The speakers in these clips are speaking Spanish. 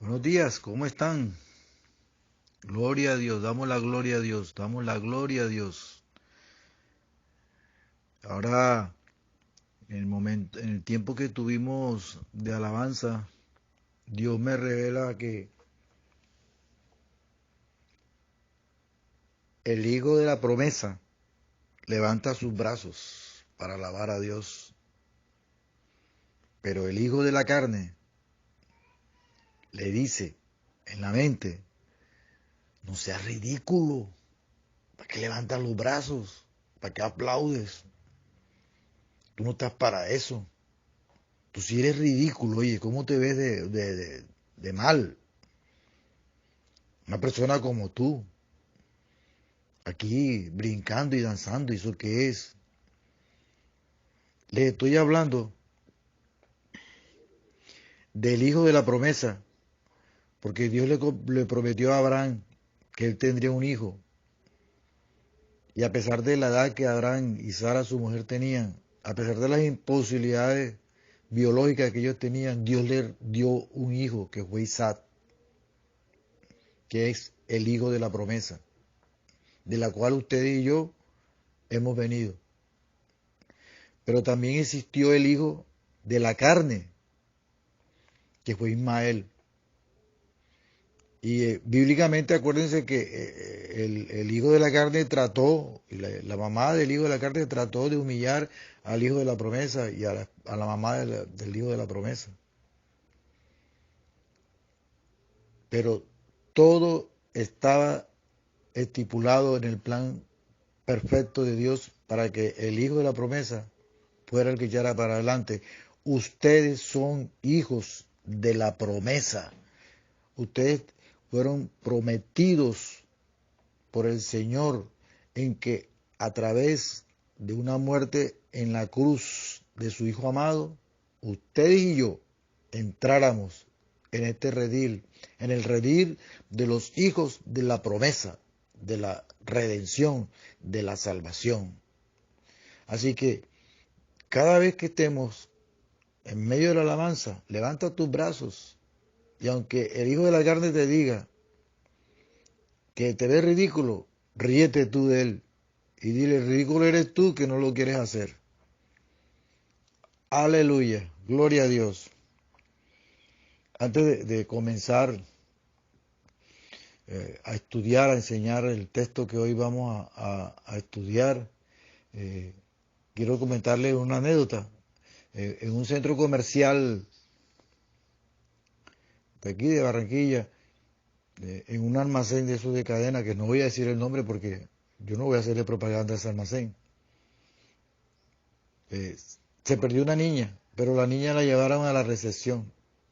Buenos días, ¿cómo están? Gloria a Dios, damos la gloria a Dios, damos la gloria a Dios. Ahora, en el tiempo que tuvimos de alabanza, Dios me revela que el hijo de la promesa levanta sus brazos para alabar a Dios, pero el hijo de la carne le dice en la mente, no seas ridículo, ¿para qué levantas los brazos? ¿Para qué aplaudes? Tú no estás para eso. Tú sí eres ridículo, oye, ¿cómo te ves de mal? Una persona como tú, aquí brincando y danzando, ¿y eso qué es? Le estoy hablando del hijo de la promesa, porque Dios le prometió a Abraham que él tendría un hijo. Y a pesar de la edad que Abraham y Sara, su mujer, tenían, a pesar de las imposibilidades biológicas que ellos tenían, Dios le dio un hijo que fue Isaac, que es el hijo de la promesa, de la cual ustedes y yo hemos venido. Pero también existió el hijo de la carne, que fue Ismael. Y bíblicamente acuérdense que el hijo de la carne trató, la mamá del hijo de la carne trató de humillar al hijo de la promesa y a la mamá del hijo de la promesa. Pero todo estaba estipulado en el plan perfecto de Dios para que el hijo de la promesa fuera el que echara para adelante. Ustedes son hijos de la promesa. Ustedes fueron prometidos por el Señor en que a través de una muerte en la cruz de su Hijo amado, ustedes y yo entráramos en este redil, en el redil de los hijos de la promesa, de la redención, de la salvación. Así que cada vez que estemos en medio de la alabanza, levanta tus brazos y aunque el hijo de la carne te diga que te ve ridículo, ríete tú de él y dile, ridículo eres tú que no lo quieres hacer. Aleluya, gloria a Dios. Antes de comenzar a estudiar, a enseñar el texto que hoy vamos a estudiar, quiero comentarles una anécdota. En un centro comercial de aquí de Barranquilla, en un almacén de esos de cadena, que no voy a decir el nombre porque yo no voy a hacerle propaganda a ese almacén. Se perdió una niña, pero la niña la llevaron a la recepción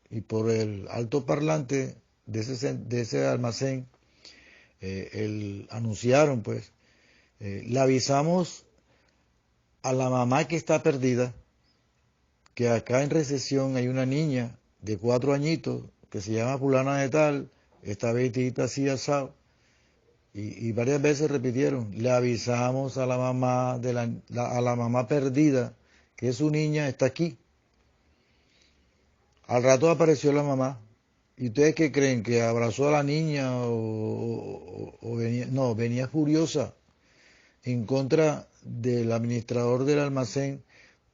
y por el alto parlante de ese almacén anunciaron, pues, le avisamos a la mamá que está perdida que acá en recepción hay una niña de 4 añitos que se llama fulana de tal, está vestidita así asado. Y varias veces repitieron, le avisamos a la mamá a la mamá perdida que su niña está aquí. Al rato apareció la mamá. ¿Y ustedes qué creen? ¿Que abrazó a la niña o venía? No, venía furiosa en contra del administrador del almacén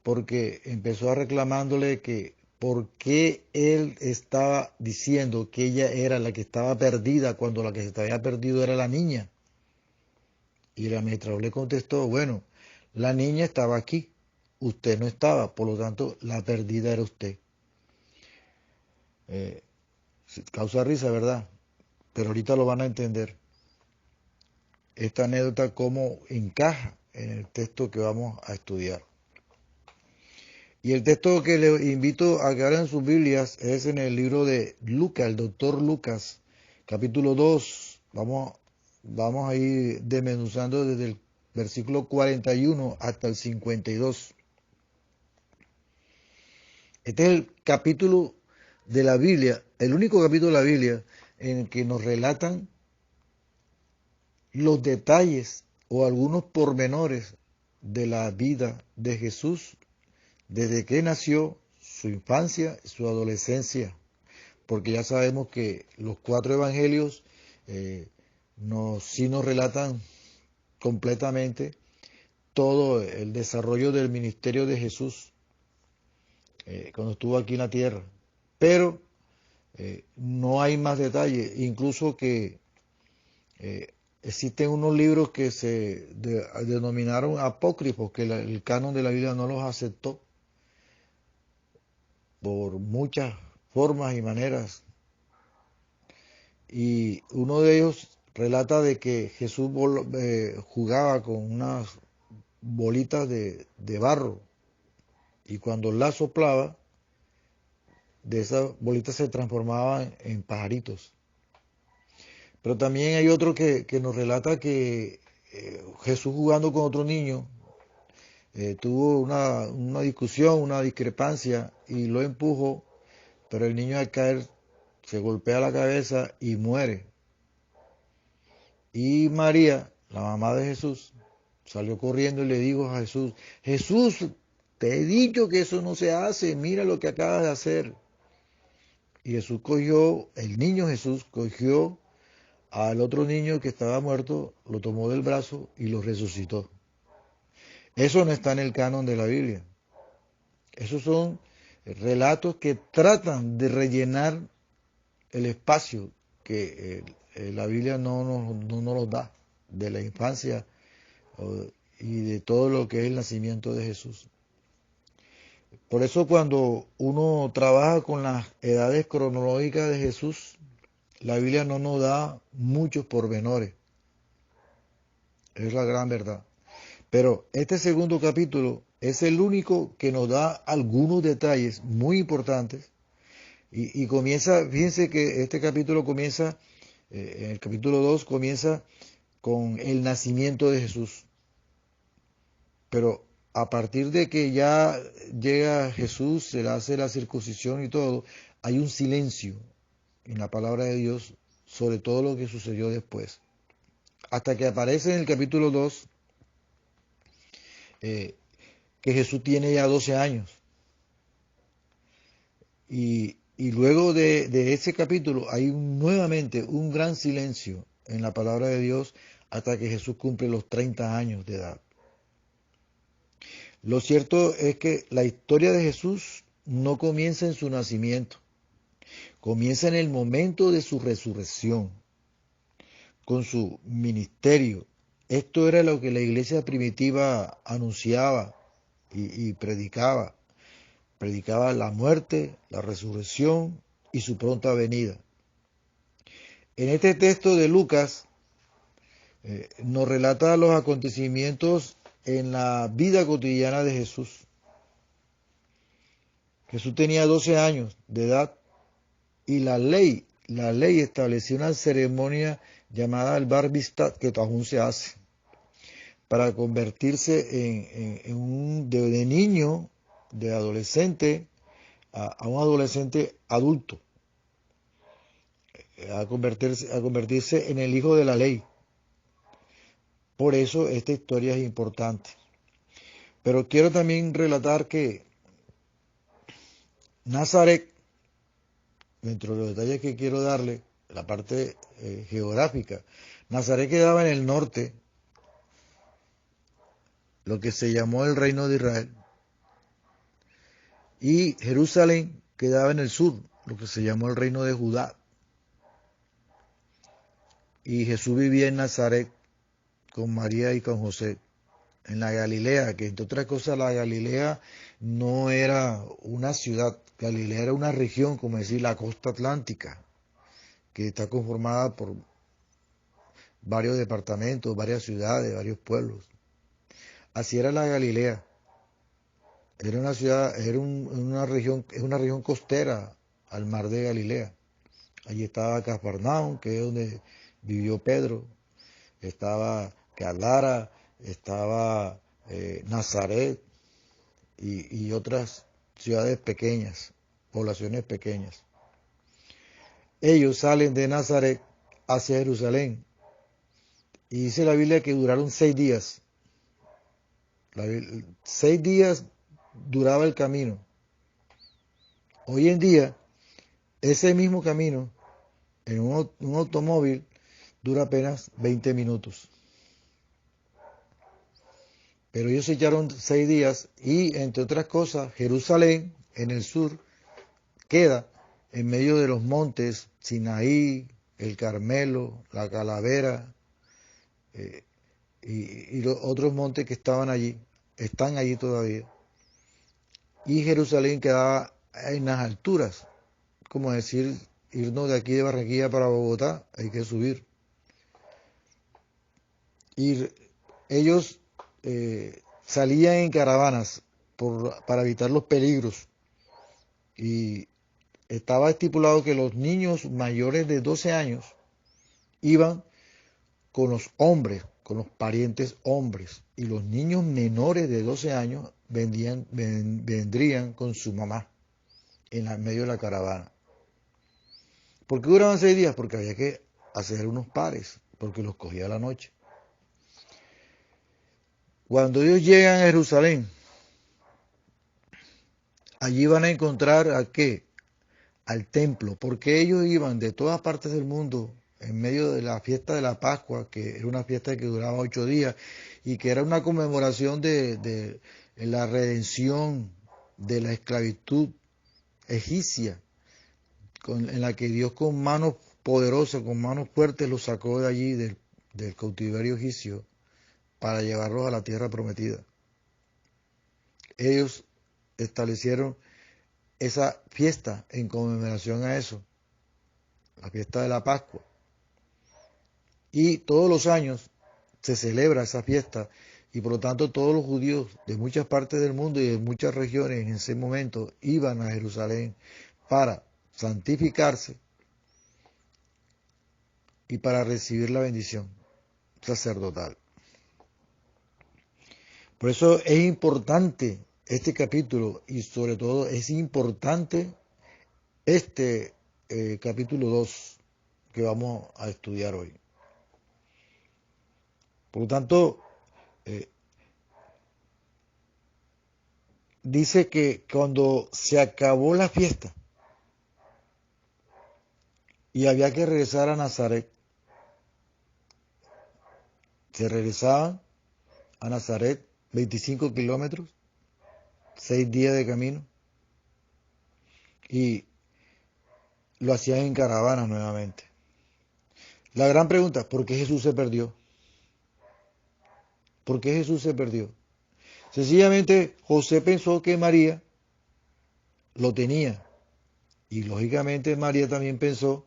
porque empezó a reclamándole que por qué él estaba diciendo que ella era la que estaba perdida cuando la que se había perdido era la niña. Y el administrador le contestó, bueno, la niña estaba aquí, usted no estaba, por lo tanto la perdida era usted. Causa risa, ¿verdad? Pero ahorita lo van a entender. Esta anécdota cómo encaja en el texto que vamos a estudiar. Y el texto que les invito a que abran sus Biblias es en el libro de Lucas, el doctor Lucas, capítulo 2. Vamos a ir desmenuzando desde el versículo 41 hasta el 52. Este es el capítulo de la Biblia, el único capítulo de la Biblia en el que nos relatan los detalles o algunos pormenores de la vida de Jesús desde que nació, su infancia y su adolescencia, porque ya sabemos que los 4 evangelios sí nos relatan completamente todo el desarrollo del ministerio de Jesús cuando estuvo aquí en la tierra. Pero no hay más detalle, incluso que existen unos libros que se denominaron apócrifos, que el canon de la Biblia no los aceptó por muchas formas y maneras. Y uno de ellos relata de que Jesús jugaba con unas bolitas de barro y cuando las soplaba, de esas bolitas se transformaban en pajaritos. Pero también hay otro que nos relata que Jesús jugando con otro niño tuvo una discusión, una discrepancia y lo empujó, pero el niño al caer se golpea la cabeza y muere. Y María, la mamá de Jesús, salió corriendo y le dijo a Jesús, Jesús, te he dicho que eso no se hace, mira lo que acabas de hacer. Y Jesús cogió, el niño Jesús cogió al otro niño que estaba muerto, lo tomó del brazo y lo resucitó. Eso no está en el canon de la Biblia. Esos son relatos que tratan de rellenar el espacio que la Biblia no nos los da, de la infancia y de todo lo que es el nacimiento de Jesús. Por eso cuando uno trabaja con las edades cronológicas de Jesús, la Biblia no nos da muchos pormenores. Es la gran verdad. Pero este segundo capítulo es el único que nos da algunos detalles muy importantes y comienza, fíjense que este capítulo comienza, en el capítulo 2 comienza con el nacimiento de Jesús. Pero a partir de que ya llega Jesús, se le hace la circuncisión y todo, hay un silencio en la palabra de Dios sobre todo lo que sucedió después. Hasta que aparece en el capítulo 2 que Jesús tiene ya 12 años. Y luego de ese capítulo hay nuevamente un gran silencio en la palabra de Dios hasta que Jesús cumple los 30 años de edad. Lo cierto es que la historia de Jesús no comienza en su nacimiento, comienza en el momento de su resurrección, con su ministerio. Esto era lo que la iglesia primitiva anunciaba y predicaba. Predicaba la muerte, la resurrección y su pronta venida. En este texto de Lucas nos relata los acontecimientos en la vida cotidiana de Jesús. Jesús tenía 12 años de edad y la ley estableció una ceremonia llamada el Bar Mizvah, que aún se hace, para convertirse de niño, de adolescente, a un adolescente adulto, a convertirse en el hijo de la ley. Por eso esta historia es importante. Pero quiero también relatar que Nazaret, dentro de los detalles que quiero darle, la parte geográfica, Nazaret quedaba en el norte, lo que se llamó el Reino de Israel, y Jerusalén quedaba en el sur, lo que se llamó el Reino de Judá. Y Jesús vivía en Nazaret con María y con José, en la Galilea, que entre otras cosas la Galilea no era una ciudad, Galilea era una región, como decir la costa atlántica, que está conformada por varios departamentos, varias ciudades, varios pueblos. Así era la Galilea. Era una ciudad, es una región costera al mar de Galilea. Allí estaba Cafarnaum, que es donde vivió Pedro, estaba Gadara, estaba Nazaret y otras ciudades pequeñas, poblaciones pequeñas. Ellos salen de Nazaret hacia Jerusalén y dice la Biblia que duraron 6 días. 6 días duraba el camino. Hoy en día ese mismo camino en un automóvil dura apenas 20 minutos. Pero ellos se echaron 6 días y, entre otras cosas, Jerusalén, en el sur, queda en medio de los montes Sinaí, el Carmelo, la Calavera y los otros montes que estaban allí, están allí todavía. Y Jerusalén quedaba en las alturas, como decir, irnos de aquí de Barranquilla para Bogotá, hay que subir. Y ellos salían en caravanas para evitar los peligros. Y estaba estipulado que los niños mayores de 12 años iban con los hombres, con los parientes hombres, y los niños menores de 12 años vendrían con su mamá en medio de la caravana. ¿Por qué duraban 6 días? Porque había que hacer unos pares, porque los cogía la noche. Cuando ellos llegan a Jerusalén, allí van a encontrar ¿a qué? Al templo, porque ellos iban de todas partes del mundo en medio de la fiesta de la Pascua, que era una fiesta que duraba 8 días y que era una conmemoración de la redención de la esclavitud egipcia, en la que Dios con manos poderosas, con manos fuertes los sacó de allí, del cautiverio egipcio, para llevarlos a la tierra prometida. Ellos establecieron esa fiesta en conmemoración a eso, la fiesta de la Pascua. Y todos los años se celebra esa fiesta y por lo tanto todos los judíos de muchas partes del mundo y de muchas regiones en ese momento iban a Jerusalén para santificarse y para recibir la bendición sacerdotal. Por eso es importante este capítulo y sobre todo es importante este capítulo 2 que vamos a estudiar hoy. Por lo tanto, dice que cuando se acabó la fiesta y había que regresar a Nazaret, se regresaban a Nazaret 25 kilómetros, 6 días de camino, y lo hacían en caravana nuevamente. La gran pregunta, ¿por qué Jesús se perdió? ¿Por qué Jesús se perdió? Sencillamente José pensó que María lo tenía y lógicamente María también pensó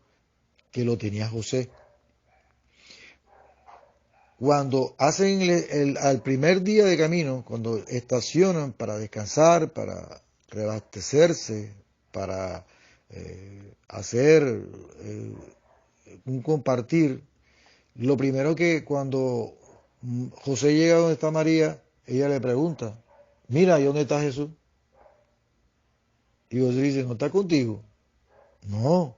que lo tenía José. Cuando hacen al primer día de camino, cuando estacionan para descansar, para reabastecerse, para hacer un compartir, lo primero que cuando José llega donde está María, ella le pregunta, mira, ¿y dónde está Jesús? Y José dice, ¿no está contigo? No.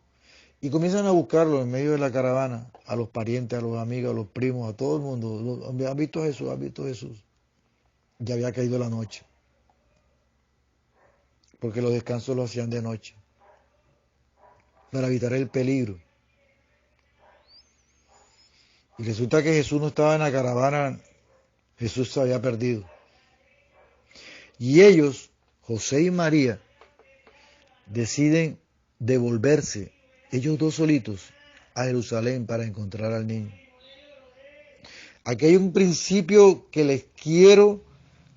Y comienzan a buscarlo en medio de la caravana, a los parientes, a los amigos, a los primos, a todo el mundo. ¿Han visto a Jesús? ¿Han visto a Jesús? Ya había caído la noche, porque los descansos lo hacían de noche, para evitar el peligro. Y resulta que Jesús no estaba en la caravana, Jesús se había perdido. Y ellos, José y María, deciden devolverse, ellos dos solitos, a Jerusalén para encontrar al niño. Aquí hay un principio que les quiero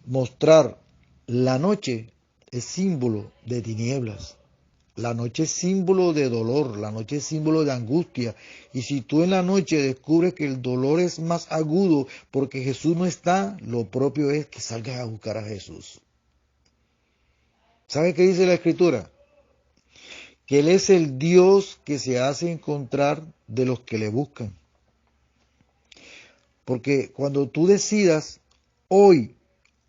mostrar. La noche es símbolo de tinieblas. La noche es símbolo de dolor, la noche es símbolo de angustia. Y si tú en la noche descubres que el dolor es más agudo porque Jesús no está, lo propio es que salgas a buscar a Jesús. ¿Sabe qué dice la Escritura? Que Él es el Dios que se hace encontrar de los que le buscan. Porque cuando tú decidas hoy,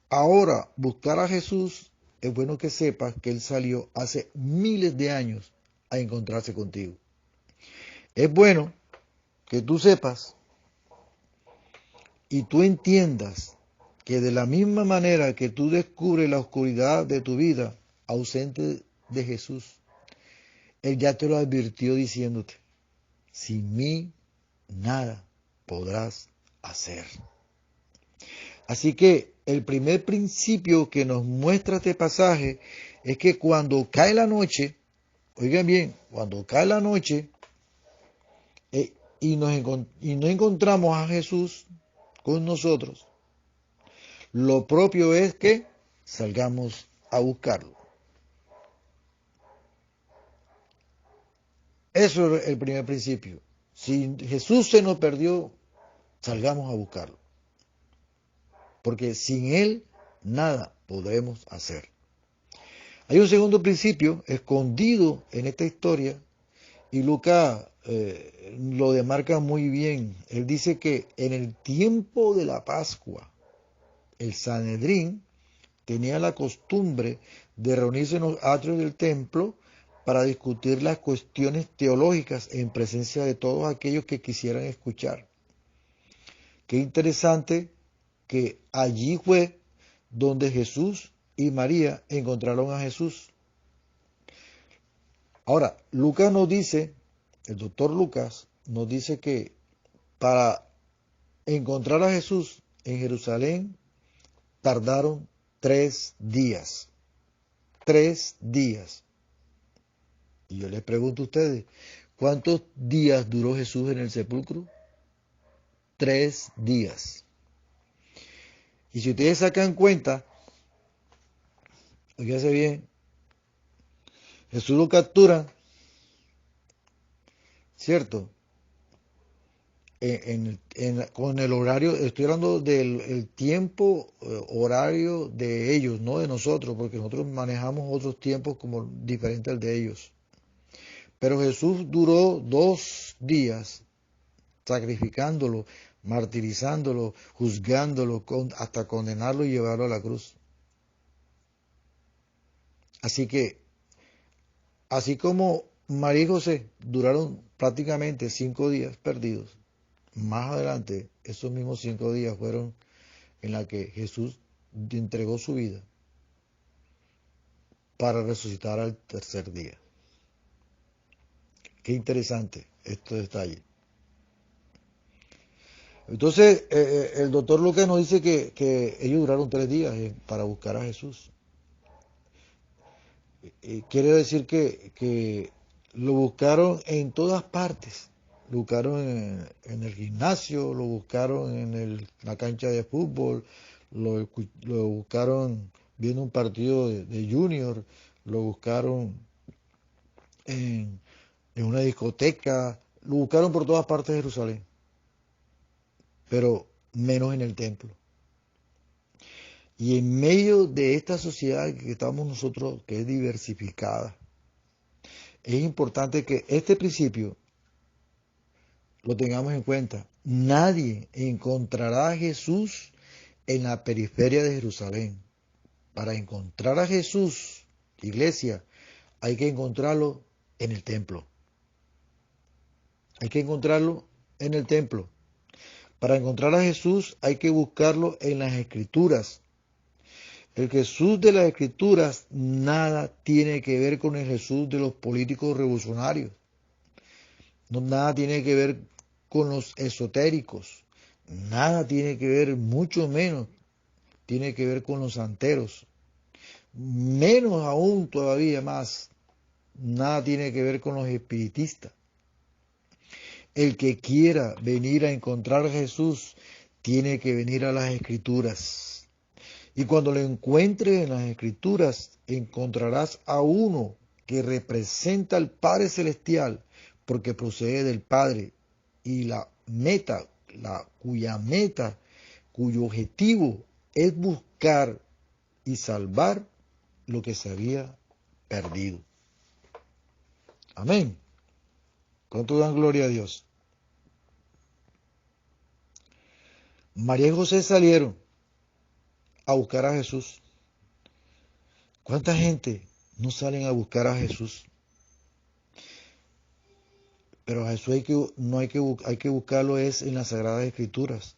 ahora, buscar a Jesús, es bueno que sepas que Él salió hace miles de años a encontrarse contigo. Es bueno que tú sepas y tú entiendas que de la misma manera que tú descubres la oscuridad de tu vida ausente de Jesús, Él ya te lo advirtió diciéndote, sin mí nada podrás hacer. Así que el primer principio que nos muestra este pasaje es que cuando cae la noche, oigan bien, cuando cae la noche y no encontramos a Jesús con nosotros, lo propio es que salgamos a buscarlo. Eso es el primer principio. Si Jesús se nos perdió, salgamos a buscarlo. Porque sin Él nada podremos hacer. Hay un segundo principio escondido en esta historia y Lucas lo demarca muy bien. Él dice que en el tiempo de la Pascua, el Sanedrín tenía la costumbre de reunirse en los atrios del templo para discutir las cuestiones teológicas en presencia de todos aquellos que quisieran escuchar. Qué interesante que allí fue donde Jesús y María encontraron a Jesús. Ahora, Lucas nos dice, el doctor Lucas nos dice que para encontrar a Jesús en Jerusalén tardaron 3 días. 3 días. Y yo les pregunto a ustedes, ¿cuántos días duró Jesús en el sepulcro? 3 días. Y si ustedes sacan cuenta, fíjense bien, Jesús lo captura, ¿cierto? Con el horario, estoy hablando del tiempo horario de ellos, no de nosotros, porque nosotros manejamos otros tiempos como diferentes al de ellos. Pero Jesús duró 2 días sacrificándolo, martirizándolo, juzgándolo, hasta condenarlo y llevarlo a la cruz. Así que, así como María y José duraron prácticamente 5 días perdidos, más adelante esos mismos 5 días fueron en la que Jesús entregó su vida para resucitar al tercer día. Qué interesante estos detalles. Entonces, el doctor Lucas nos dice que ellos duraron 3 días para buscar a Jesús. Quiere decir que lo buscaron en todas partes. Lo buscaron en el gimnasio, lo buscaron en la cancha de fútbol, lo buscaron viendo un partido de junior, lo buscaron en una discoteca, lo buscaron por todas partes de Jerusalén, pero menos en el templo. Y en medio de esta sociedad que estamos nosotros, que es diversificada, es importante que este principio lo tengamos en cuenta. Nadie encontrará a Jesús en la periferia de Jerusalén. Para encontrar a Jesús, iglesia, hay que encontrarlo en el templo. Hay que encontrarlo en el templo. Para encontrar a Jesús hay que buscarlo en las Escrituras. El Jesús de las Escrituras nada tiene que ver con el Jesús de los políticos revolucionarios. No, nada tiene que ver con los esotéricos. Nada tiene que ver, mucho menos tiene que ver con los santeros. Menos aún todavía más, nada tiene que ver con los espiritistas. El que quiera venir a encontrar a Jesús tiene que venir a las Escrituras. Y cuando lo encuentres en las Escrituras, encontrarás a uno que representa al Padre Celestial, porque procede del Padre. Y cuyo objetivo es buscar y salvar lo que se había perdido. Amén. ¿Cuánto dan gloria a Dios? María y José salieron a buscar a Jesús. ¿Cuánta gente no salen a buscar a Jesús? Pero a Jesús hay que buscarlo es en las Sagradas Escrituras.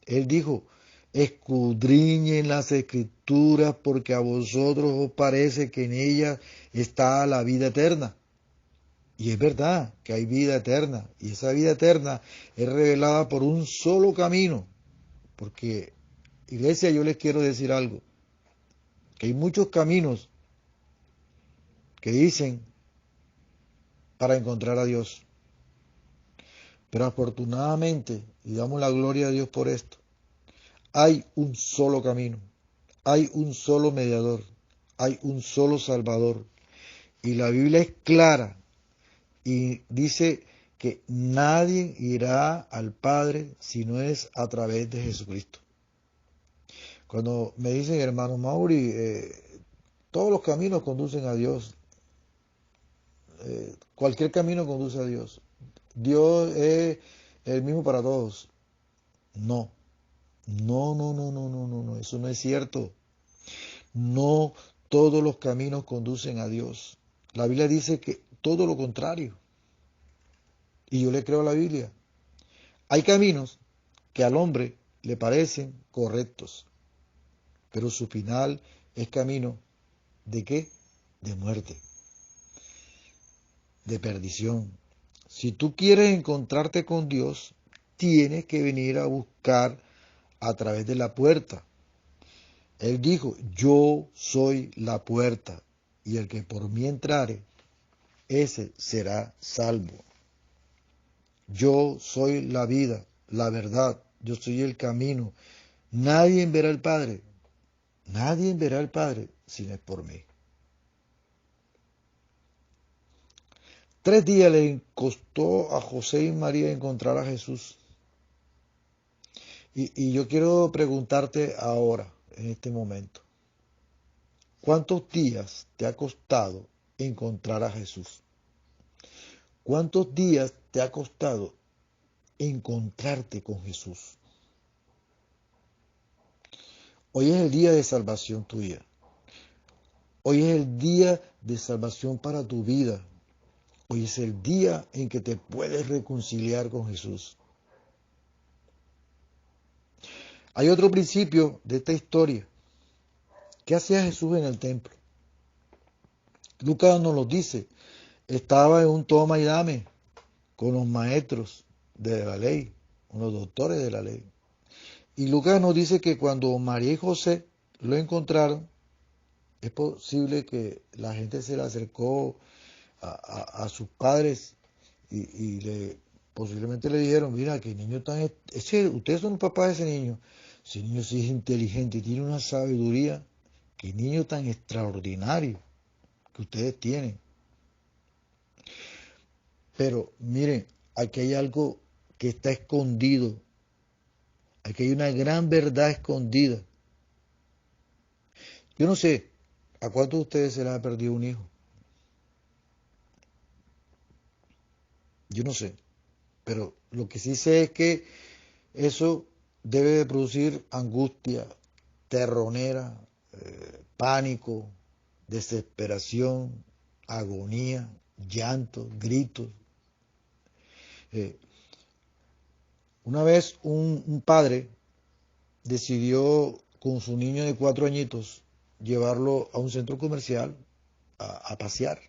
Él dijo, escudriñen las Escrituras porque a vosotros os parece que en ellas está la vida eterna. Y es verdad que hay vida eterna, y esa vida eterna es revelada por un solo camino. Porque, iglesia, yo les quiero decir algo, que hay muchos caminos que dicen para encontrar a Dios. Pero afortunadamente, y damos la gloria a Dios por esto, hay un solo camino, hay un solo mediador, hay un solo Salvador. Y la Biblia es clara y dice que nadie irá al Padre si no es a través de Jesucristo. Cuando me dicen, hermano Mauri, todos los caminos conducen a Dios, cualquier camino conduce a Dios. Dios es el mismo para todos. No, no, eso no es cierto. No todos los caminos conducen a Dios. La Biblia dice que todo lo contrario. Y yo le creo a la Biblia. Hay caminos que al hombre le parecen correctos, pero su final es camino ¿de qué? De muerte, de perdición. Si tú quieres encontrarte con Dios, tienes que venir a buscar a través de la puerta. Él dijo, yo soy la puerta, y el que por mí entrare, ese será salvo. Yo soy la vida, la verdad, yo soy el camino. Nadie verá al Padre, nadie verá al Padre si no es por mí. 3 días le costó a José y María encontrar a Jesús. Y yo quiero preguntarte ahora, en este momento, ¿cuántos días te ha costado encontrar a Jesús? ¿Cuántos días te ha costado encontrarte con Jesús? Hoy es el día de salvación tuya. Hoy es el día de salvación para tu vida. Hoy es el día en que te puedes reconciliar con Jesús. Hay otro principio de esta historia. ¿Qué hacía Jesús en el templo? Lucas nos lo dice. Estaba en un toma y dame con los maestros de la ley, con los doctores de la ley. Y Lucas nos dice que cuando María y José lo encontraron, es posible que la gente se le acercó a sus padres y posiblemente le dijeron, mira, que niño tan... ustedes son los papás de ese niño. Ese niño sí es inteligente y tiene una sabiduría. Qué niño tan extraordinario que ustedes tienen. Pero miren, aquí hay algo que está escondido. Aquí hay una gran verdad escondida. Yo no sé, ¿a cuántos de ustedes se les ha perdido un hijo? Yo no sé. Pero lo que sí sé es que eso debe de producir angustia, terronera, pánico, desesperación, agonía, llanto, gritos. Eh, una vez un padre decidió con su niño de 4 añitos llevarlo a un centro comercial a pasear.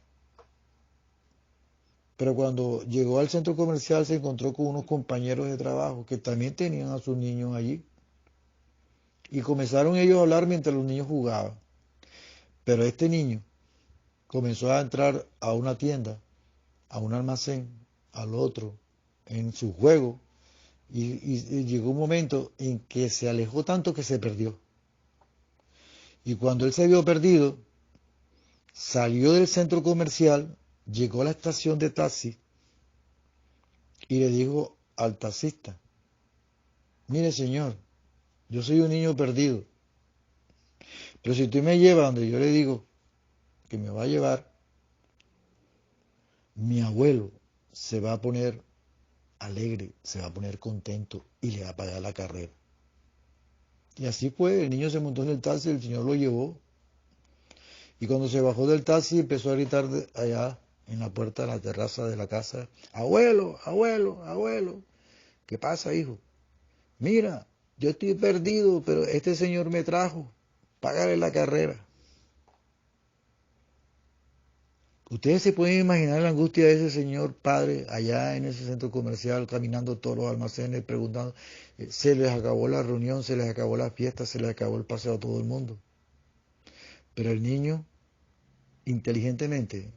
Pero cuando llegó al centro comercial se encontró con unos compañeros de trabajo que también tenían a sus niños allí. Y comenzaron ellos a hablar mientras los niños jugaban. Pero este niño comenzó a entrar a una tienda, a un almacén, al otro, en su juego. Y llegó un momento en que se alejó tanto que se perdió. Y cuando él se vio perdido, salió del centro comercial, llegó a la estación de taxi y le dijo al taxista, mire señor, yo soy un niño perdido, pero si usted me lleva donde yo le digo que me va a llevar, mi abuelo se va a poner alegre, se va a poner contento y le va a pagar la carrera. Y así fue, el niño se montó en el taxi, el señor lo llevó. Y cuando se bajó del taxi empezó a gritar allá en la puerta de la terraza de la casa, abuelo, abuelo, abuelo, ¿qué pasa, hijo? Mira, yo estoy perdido, pero este señor me trajo, págale la carrera. Ustedes se pueden imaginar la angustia de ese señor padre allá en ese centro comercial, caminando todos los almacenes, preguntando, se les acabó la reunión, se les acabó la fiesta, se les acabó el paseo a todo el mundo. Pero el niño, inteligentemente,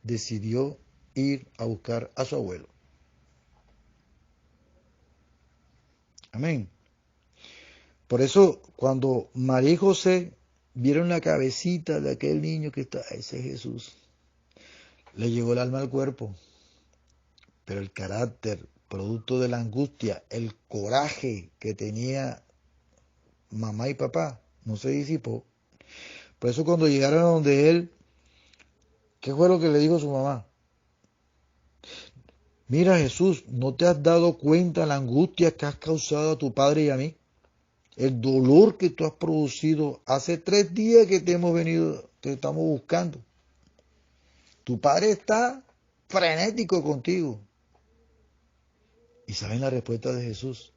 decidió ir a buscar a su abuelo. Amén. Por eso, cuando María y José vieron la cabecita de aquel niño que está, ese es Jesús, le llegó el alma al cuerpo, pero el carácter, producto de la angustia, el coraje que tenía mamá y papá, no se disipó. Por eso cuando llegaron a donde él, ¿qué fue lo que le dijo su mamá? Mira Jesús, ¿no te has dado cuenta la angustia que has causado a tu padre y a mí? El dolor que tú has producido. Hace 3 días que te hemos venido, te estamos buscando. Tu padre está frenético contigo. ¿Y saben la respuesta de Jesús?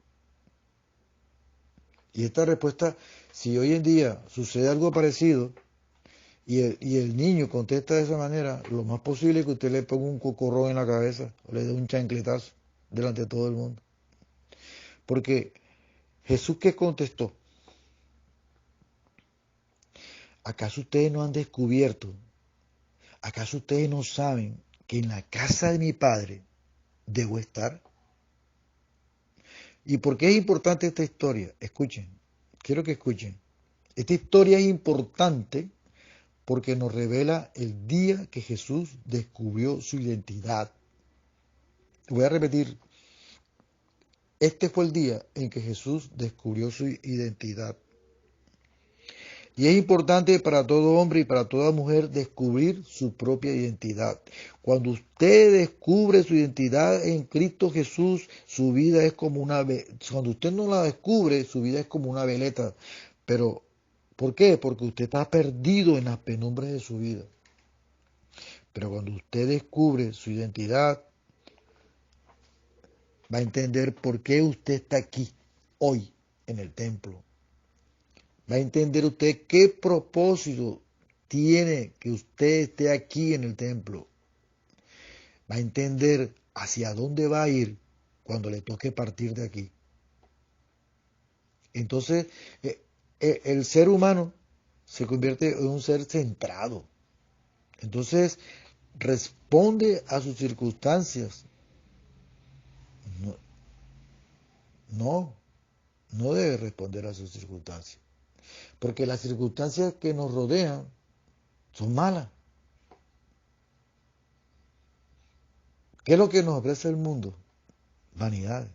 Y esta respuesta, si hoy en día sucede algo parecido y el niño contesta de esa manera, lo más posible es que usted le ponga un cocorrón en la cabeza o le dé un chancletazo delante de todo el mundo. Porque Jesús, ¿qué contestó? ¿Acaso ustedes no han descubierto? ¿Acaso ustedes no saben que en la casa de mi Padre debo estar? ¿Y por qué es importante esta historia? Escuchen, quiero que escuchen. Esta historia es importante porque nos revela el día que Jesús descubrió su identidad. Voy a repetir, este fue el día en que Jesús descubrió su identidad. Y es importante para todo hombre y para toda mujer descubrir su propia identidad. Cuando usted descubre su identidad en Cristo Jesús, su vida es como una... Cuando usted no la descubre, su vida es como una veleta. Pero, ¿por qué? Porque usted está perdido en las penumbras de su vida. Pero cuando usted descubre su identidad, va a entender por qué usted está aquí, hoy, en el templo. Va a entender usted qué propósito tiene que usted esté aquí en el templo. Va a entender hacia dónde va a ir cuando le toque partir de aquí. Entonces, el ser humano se convierte en un ser centrado. Entonces, responde a sus circunstancias. No, no, no debe responder a sus circunstancias. Porque las circunstancias que nos rodean son malas. ¿Qué es lo que nos ofrece el mundo? Vanidades.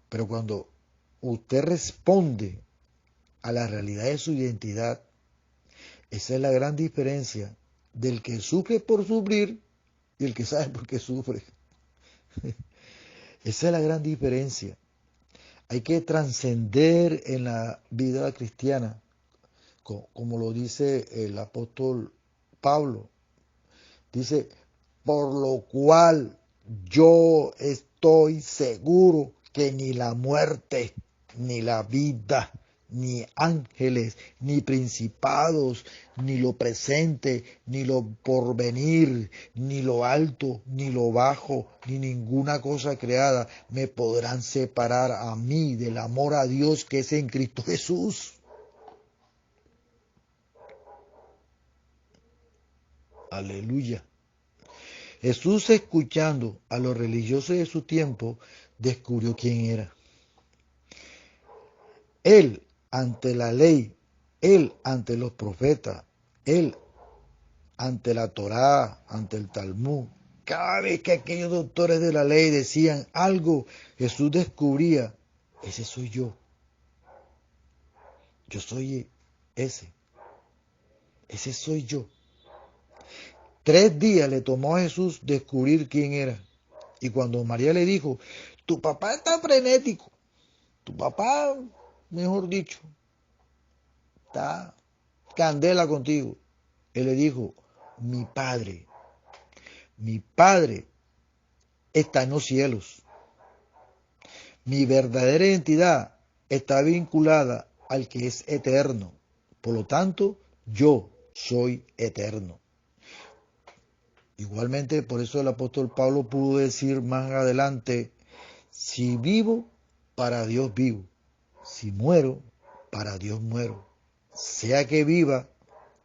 Pero cuando usted responde a la realidad de su identidad, esa es la gran diferencia del que sufre por sufrir y el que sabe por qué sufre. Esa es la gran diferencia. Hay que trascender en la vida cristiana, como lo dice el apóstol Pablo. Dice, por lo cual yo estoy seguro que ni la muerte, ni la vida, ni ángeles, ni principados, ni lo presente, ni lo porvenir, ni lo alto, ni lo bajo, ni ninguna cosa creada me podrán separar a mí del amor a Dios que es en Cristo Jesús. Aleluya. Jesús, escuchando a los religiosos de su tiempo, descubrió quién era. Él ante la ley, él ante los profetas, él ante la Torá, ante el Talmud. Cada vez que aquellos doctores de la ley decían algo, Jesús descubría, ese soy yo. Yo soy ese soy yo. 3 días le tomó a Jesús descubrir quién era. Y cuando María le dijo, tu papá está frenético, tu papá, mejor dicho, está candela contigo. Él le dijo, mi padre está en los cielos. Mi verdadera identidad está vinculada al que es eterno. Por lo tanto, yo soy eterno. Igualmente, por eso el apóstol Pablo pudo decir más adelante, si vivo, para Dios vivo. Si muero, para Dios muero. Sea que viva,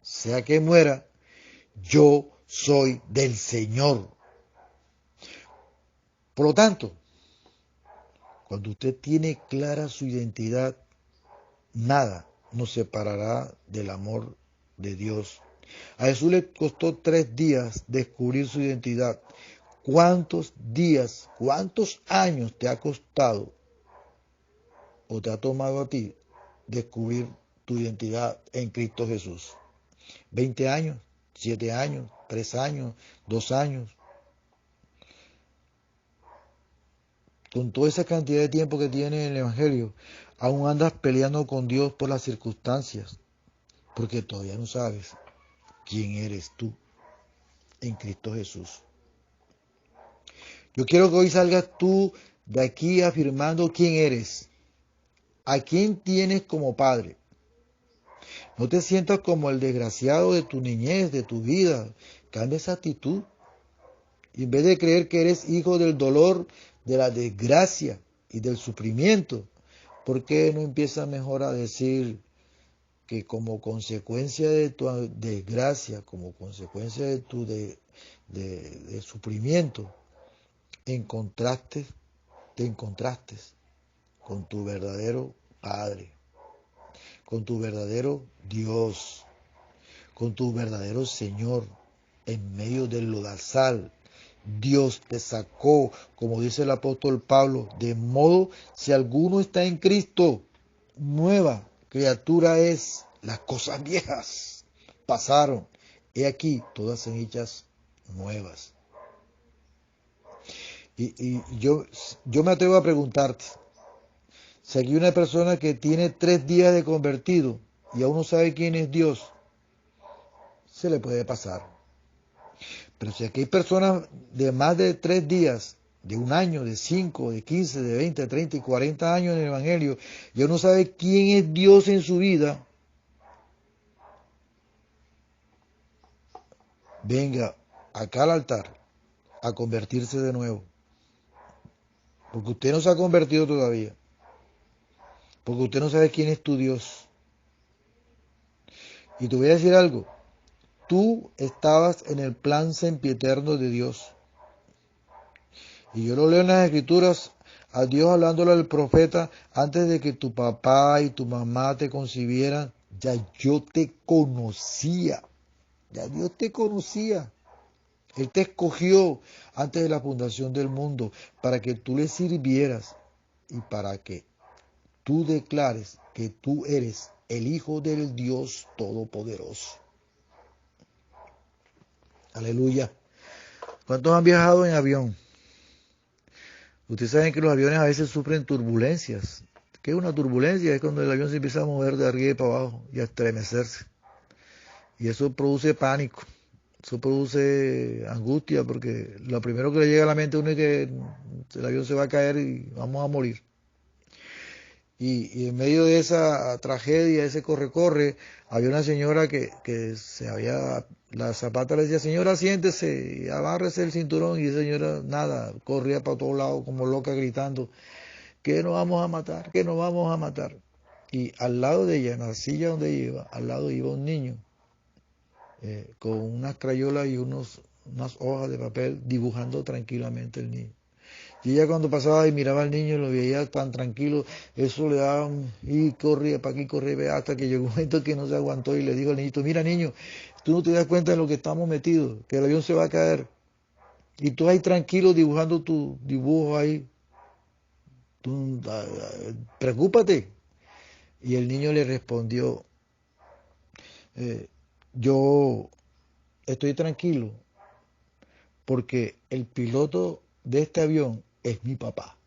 sea que muera, yo soy del Señor. Por lo tanto, cuando usted tiene clara su identidad, nada nos separará del amor de Dios. A Jesús le costó 3 días descubrir su identidad. ¿Cuántos días, cuántos años te ha costado o te ha tomado a ti descubrir tu identidad en Cristo Jesús? 20 años, 7 años, 3 años, 2 años. Con toda esa cantidad de tiempo que tiene en el Evangelio, aún andas peleando con Dios por las circunstancias, porque todavía no sabes quién eres tú en Cristo Jesús. Yo quiero que hoy salgas tú de aquí afirmando quién eres, a quién tienes como padre. No te sientas como el desgraciado de tu niñez, de tu vida. Cambia esa actitud. Y en vez de creer que eres hijo del dolor, de la desgracia y del sufrimiento, ¿por qué no empiezas mejor a decir que como consecuencia de tu desgracia, como consecuencia de tu de sufrimiento, te encontraste con tu verdadero Padre, con tu verdadero Dios, con tu verdadero Señor, en medio del lodazal? Dios te sacó, como dice el apóstol Pablo, de modo si alguno está en Cristo, nueva criatura es. Las cosas viejas pasaron, he aquí, todas son hechas nuevas. Y yo me atrevo a preguntarte, si aquí hay una persona que tiene 3 días de convertido y aún no sabe quién es Dios, se le puede pasar. Pero si aquí hay personas de más de 3 días, de 1 año, de 5, de 15, de 20, de 30 y 40 años en el Evangelio, y aún no sabe quién es Dios en su vida, venga acá al altar a convertirse de nuevo. Porque usted no se ha convertido todavía. Porque usted no sabe quién es tu Dios. Y te voy a decir algo. Tú estabas en el plan sempiterno de Dios. Y yo lo leo en las Escrituras, a Dios hablándole al profeta, antes de que tu papá y tu mamá te concibieran, ya yo te conocía. Ya Dios te conocía. Él te escogió antes de la fundación del mundo para que tú le sirvieras y para que tú declares que tú eres el Hijo del Dios Todopoderoso. Aleluya. ¿Cuántos han viajado en avión? Ustedes saben que los aviones a veces sufren turbulencias. ¿Qué es una turbulencia? Es cuando el avión se empieza a mover de arriba y para abajo y a estremecerse. Y eso produce pánico. Eso produce angustia porque lo primero que le llega a la mente a uno es que el avión se va a caer y vamos a morir. Y en medio de esa tragedia, ese corre-corre, había una señora que se había, la zapata le decía, señora, siéntese, amárrese el cinturón, y esa señora, nada, corría para todos lados como loca gritando, que nos vamos a matar, que nos vamos a matar. Y al lado de ella, en la silla donde iba, al lado iba un niño, con unas crayolas y unas hojas de papel, dibujando tranquilamente el niño. Y ella cuando pasaba y miraba al niño, lo veía tan tranquilo, eso le daba y corría para aquí, corría, hasta que llegó un momento que no se aguantó y le dijo al niñito, mira niño, tú no te das cuenta de lo que estamos metidos, que el avión se va a caer. Y tú ahí tranquilo dibujando tu dibujo ahí, tú, preocúpate. Y el niño le respondió, yo estoy tranquilo porque el piloto de este avión es mi papá.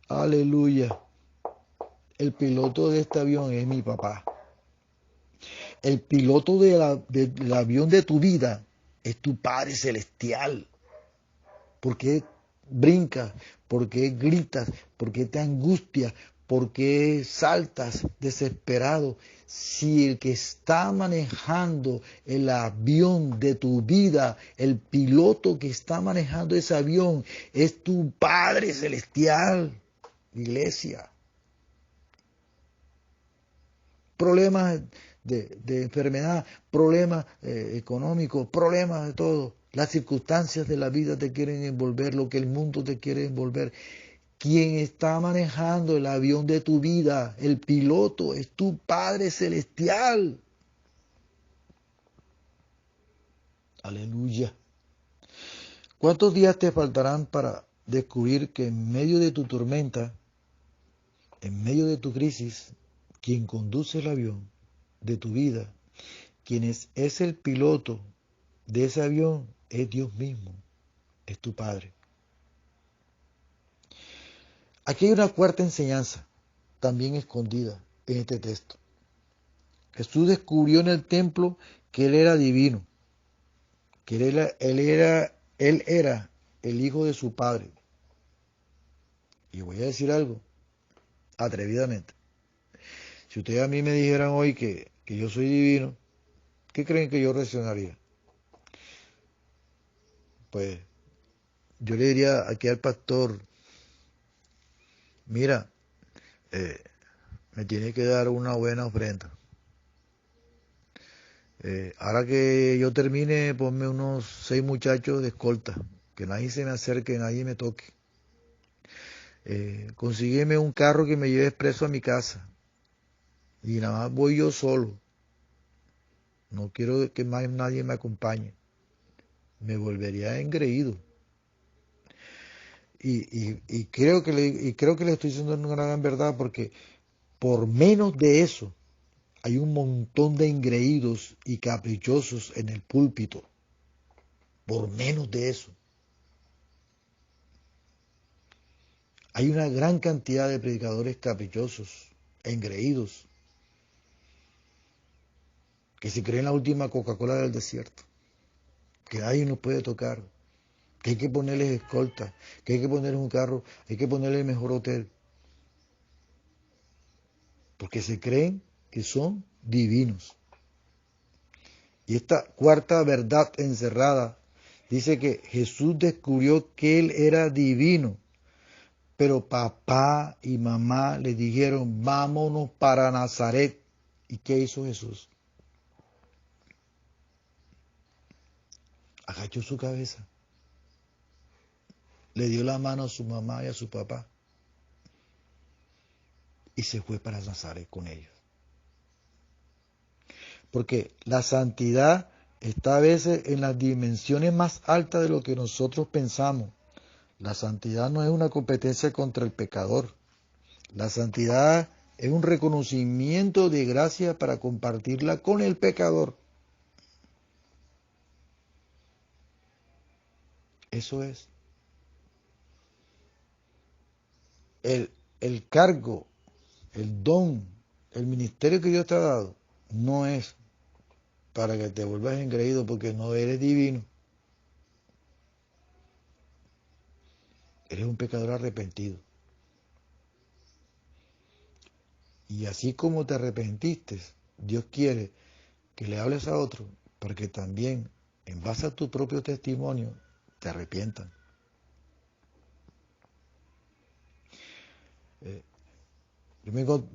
Aleluya. El piloto de este avión es mi papá. El piloto del avión de tu vida es tu Padre Celestial. ¿Por qué brincas? ¿Por qué gritas? ¿Por qué te angustias? ¿Por qué saltas desesperado si el que está manejando el avión de tu vida, el piloto que está manejando ese avión, es tu Padre Celestial? Iglesia. Problemas de enfermedad, problemas económicos, problemas de todo. Las circunstancias de la vida te quieren envolver, lo que el mundo te quiere envolver. Quien está manejando el avión de tu vida, el piloto, es tu Padre Celestial. Aleluya. ¿Cuántos días te faltarán para descubrir que en medio de tu tormenta, en medio de tu crisis, quien conduce el avión de tu vida, quien es el piloto de ese avión, es Dios mismo, es tu Padre? Aquí hay una cuarta enseñanza, también escondida en este texto. Jesús descubrió en el templo que Él era divino, que Él era el Hijo de su Padre. Y voy a decir algo, atrevidamente. Si ustedes a mí me dijeran hoy que yo soy divino, ¿qué creen que yo reaccionaría? Pues yo le diría aquí al pastor, mira, me tiene que dar una buena ofrenda. Ahora que yo termine, ponme unos 6 muchachos de escolta, que nadie se me acerque, nadie me toque. Consígueme un carro que me lleve expreso a mi casa. Y nada más voy yo solo. No quiero que más nadie me acompañe. Me volvería engreído. Y creo que le estoy diciendo una gran verdad, porque por menos de eso hay un montón de engreídos y caprichosos en el púlpito. Por menos de eso. Hay una gran cantidad de predicadores caprichosos, engreídos, que se creen la última Coca-Cola del desierto, que nadie nos puede tocar, que hay que ponerles escolta, que hay que ponerles un carro, hay que ponerles el mejor hotel, porque se creen que son divinos. Y esta cuarta verdad encerrada dice que Jesús descubrió que Él era divino, pero papá y mamá le dijeron, vámonos para Nazaret. ¿Y qué hizo Jesús? Agachó su cabeza, le dio la mano a su mamá y a su papá y se fue para Nazaret con ellos. Porque la santidad está a veces en las dimensiones más altas de lo que nosotros pensamos. La santidad no es una competencia contra el pecador. La santidad es un reconocimiento de gracia para compartirla con el pecador. Eso es. El cargo, el don, el ministerio que Dios te ha dado, no es para que te vuelvas engreído porque no eres divino. Eres un pecador arrepentido. Y así como te arrepentiste, Dios quiere que le hables a otro para que también, en base a tu propio testimonio, te arrepientan.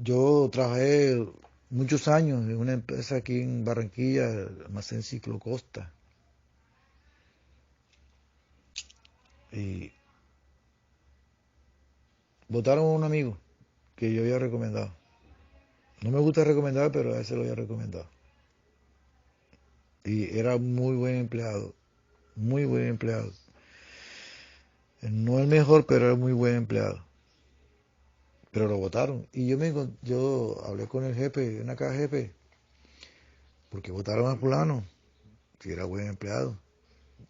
Yo trabajé muchos años en una empresa aquí en Barranquilla, almacén Ciclo Costa. Y votaron a un amigo que yo había recomendado. No me gusta recomendar, pero a ese lo había recomendado. Y era muy buen empleado, muy buen empleado. No el mejor, pero era muy buen empleado. Pero lo votaron. Y yo hablé con el jefe, una caja jefe, porque votaron a fulano, que era buen empleado.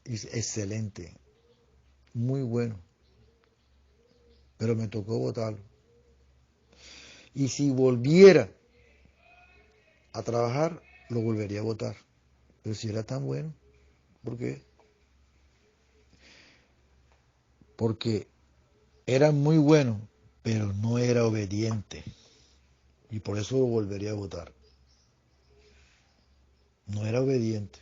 Y excelente, muy bueno. Pero me tocó votarlo. Y si volviera a trabajar, lo volvería a votar. Pero si era tan bueno, ¿por qué? Porque era muy bueno, pero no era obediente. Y por eso lo volvería a votar. No era obediente.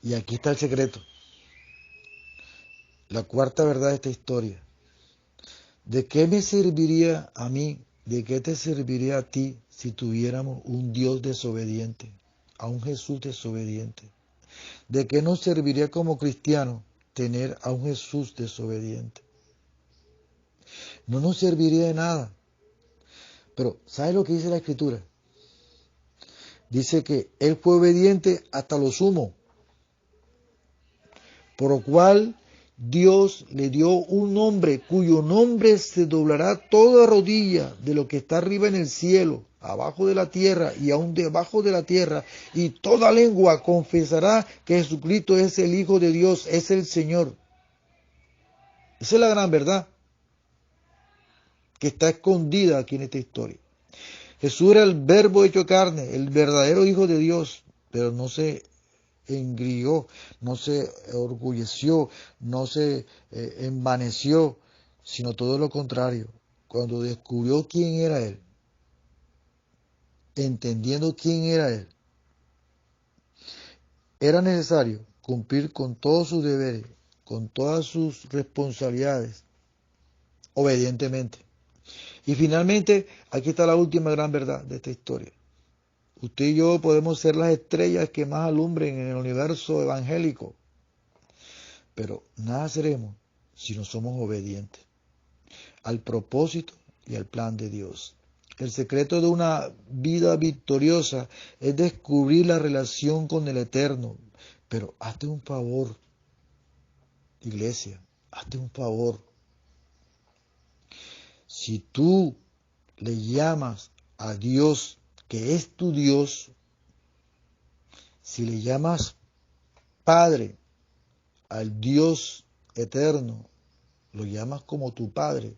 Y aquí está el secreto. La cuarta verdad de esta historia. ¿De qué me serviría a mí, de qué te serviría a ti si tuviéramos un Dios desobediente, a un Jesús desobediente? ¿De qué nos serviría como cristianos tener a un Jesús desobediente? No nos serviría de nada. Pero, ¿sabes lo que dice la Escritura? Dice que Él fue obediente hasta lo sumo, por lo cual Dios le dio un nombre cuyo nombre se doblará toda rodilla de lo que está arriba en el cielo, abajo de la tierra y aún debajo de la tierra, y toda lengua confesará que Jesucristo es el Hijo de Dios, es el Señor. Esa es la gran verdad que está escondida aquí en esta historia. Jesús era el Verbo hecho carne, el verdadero Hijo de Dios, pero no se engrió, no se orgulleció, no se envaneció, sino todo lo contrario. Cuando descubrió quién era Él, entendiendo quién era Él, era necesario cumplir con todos sus deberes, con todas sus responsabilidades, obedientemente. Y finalmente, aquí está la última gran verdad de esta historia. Usted y yo podemos ser las estrellas que más alumbren en el universo evangélico, pero nada seremos si no somos obedientes al propósito y al plan de Dios. El secreto de una vida victoriosa es descubrir la relación con el Eterno. Pero hazte un favor, iglesia, hazte un favor. Si tú le llamas a Dios, que es tu Dios, si le llamas Padre al Dios eterno, lo llamas como tu Padre,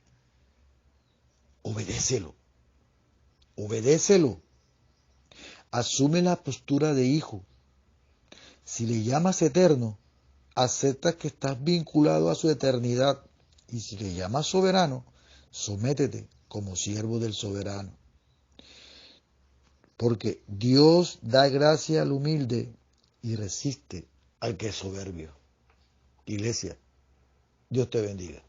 obedécelo, obedécelo, asume la postura de hijo. Si le llamas eterno, acepta que estás vinculado a su eternidad, y si le llamas soberano, sométete como siervo del soberano. Porque Dios da gracia al humilde y resiste al que es soberbio. Iglesia, Dios te bendiga.